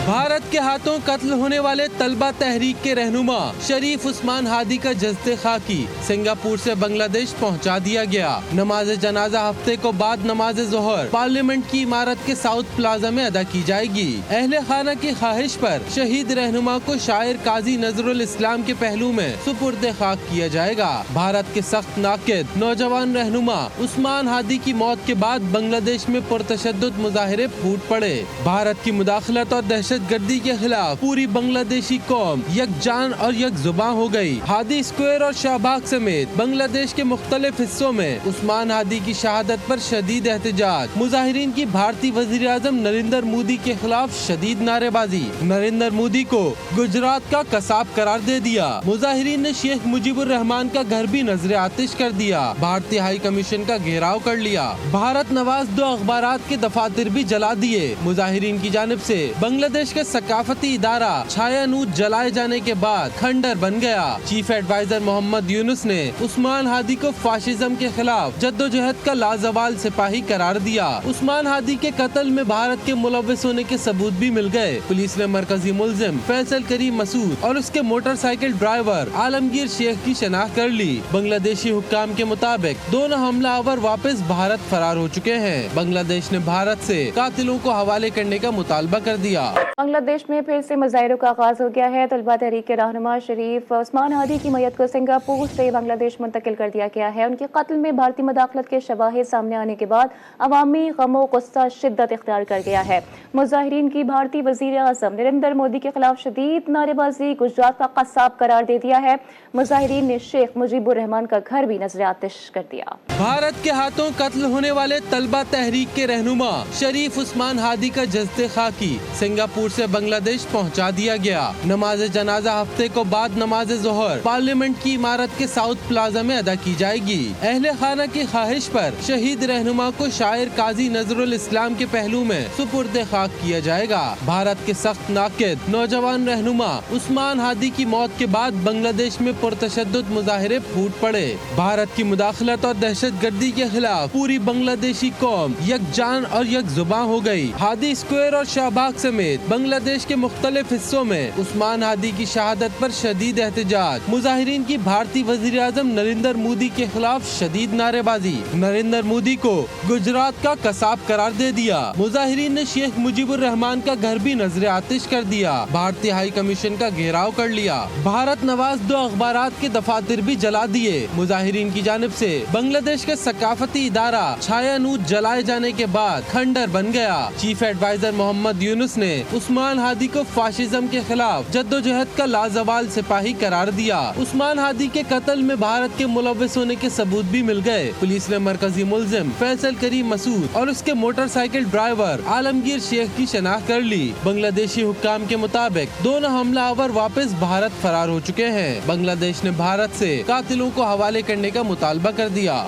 भारत के हाथों कत्ल होने वाले तलबा तहरीक के रहनुमा शरीफ उस्मान हादी का जज़्ते खाकी सिंगापुर से बांग्लादेश पहुंचा दिया गया। नमाज जनाजा हफ्ते को बाद नमाज ज़ोहर पार्लियामेंट की इमारत के साउथ प्लाजा में अदा की जाएगी। अहले खाना की ख्वाहिश पर शहीद रहनुमा को शायर काजी नजरुल इस्लाम के पहलू में सुपुर्द खाक किया जाएगा। भारत के सख्त नाकिद नौजवान रहनुमा उस्मान हादी की मौत के बाद बांग्लादेश में पुरतशद्दुद मुजाहिरे फूट पड़े। भारत की मुदाखलत और दहशत गर्दी के खिलाफ पूरी बांग्लादेशी कौम यकजान और यकजुबां हो गई। हादी स्क्वायर और शाहबाग समेत बांग्लादेश के मुख्तलिफ हिस्सों में उस्मान हादी की शहादत पर शदीद एहतजाज। मुजाहिरीन की भारतीय वजीर आजम नरेंद्र मोदी के खिलाफ शदीद नारेबाजी। नरेंद्र मोदी को गुजरात का कसाब करार दे दिया। मुजाहिरीन ने शेख मुजीबुर रहमान का घर भी नजर आतिश कर दिया। भारतीय हाई कमीशन का घेराव कर लिया। भारत नवाज 2 अखबारात के दफातर भी जला दिए। मुजाहिरीन की जानिब से बांग्लादेश के सकाफती इदारा छायानूत जलाए जाने के बाद खंडर बन गया। चीफ एडवाइजर मोहम्मद यूनुस ने उस्मान हादी को फाशिज्म के खिलाफ जद्दोजहद का लाजवाल सिपाही करार दिया। उस्मान हादी के कत्ल में भारत के मुलव्विस होने के सबूत भी मिल गए। पुलिस ने मरकजी मुलजिम फैसल करीम मसूद और उसके मोटरसाइकिल ड्राइवर आलमगीर शेख की शनाख्त कर ली। बांग्लादेशी हुक्काम के मुताबिक दोनों हमलावर वापस भारत फरार हो चुके हैं। बांग्लादेश ने भारत से कातिलों को हवाले करने का मुतालबा कर दिया। बांग्लादेश में फिर से मुजाहिरों का आगाज हो गया है। तलबा तहरीक के रहनुमा शरीफ उस्मान हादी की मैयत को सिंगापुर से बांग्लादेश मुंतकिल कर दिया गया है। उनके कत्ल में भारतीय मदाखलत के शवाहिद सामने आने के बाद अवामी गमो गुस्सा शिद्दत इख्तियार कर गया है। मुजाहिरीन की भारतीय वजीर आजम नरेंद्र मोदी के खिलाफ शदीद नारेबाजी। गुजरात का कसाब करार दे दिया है। मुजाहिरीन ने शेख मुजीबुर रहमान का घर भी नजर आतिश कर दिया। भारत के हाथों कत्ल होने वाले तलबा तहरीक के रहनुमा शरीफ उस्मान हादी का जज़्ते खाकी सिंगापुर से बांग्लादेश पहुंचा दिया गया। नमाज जनाजा हफ्ते को बाद नमाज ज़ोहर पार्लियामेंट की इमारत के साउथ प्लाजा में अदा की जाएगी। अहले खाना की ख्वाहिश पर शहीद रहनुमा को शायर काजी नजरुल इस्लाम के पहलू में सुपुर्द खाक किया जाएगा। भारत के सख्त नाकिद नौजवान रहनुमा उस्मान हादी की मौत के बाद बांग्लादेश में पुरतशद्दुद मुजाहिरे फूट पड़े। भारत की मुदाखलत और दहशत गर्दी के खिलाफ पूरी बांग्लादेशी कौम यकजान और यकजुबां हो गई। हादी स्क्वायर और शाहबाग समेत बांग्लादेश के मुख्तलिफ हिस्सों में उस्मान हादी की शहादत पर शदीद एहतजाज। मुजाहिरीन की भारतीय वजीर आजम नरेंद्र मोदी के खिलाफ शदीद नारेबाजी। नरेंद्र मोदी को गुजरात का कसाब करार दे दिया। मुजाहिरीन ने शेख मुजीबुर रहमान का घर भी नजर आतिश कर दिया। भारतीय हाई कमीशन का घेराव कर लिया। भारत नवाज 2 अखबारात के दफातर भी जला दिए। मुजाहिरीन की जानिब से बांग्लादेश के सकाफती इदारा छायानूत जलाए जाने के बाद खंडर बन गया। चीफ एडवाइजर मोहम्मद यूनुस ने उस्मान हादी को फाशिज्म के खिलाफ जद्दोजहद का लाजवाल सिपाही करार दिया। उस्मान हादी के कत्ल में भारत के मुलव्विस होने के सबूत भी मिल गए। पुलिस ने मरकजी मुलजिम फैसल करीम मसूद और उसके मोटरसाइकिल ड्राइवर आलमगीर शेख की शनाख्त कर ली। बांग्लादेशी हुक्काम के मुताबिक दोनों हमलावर वापस भारत फरार हो चुके हैं। बांग्लादेश ने भारत से कातिलों को हवाले करने का मुतालबा कर दिया।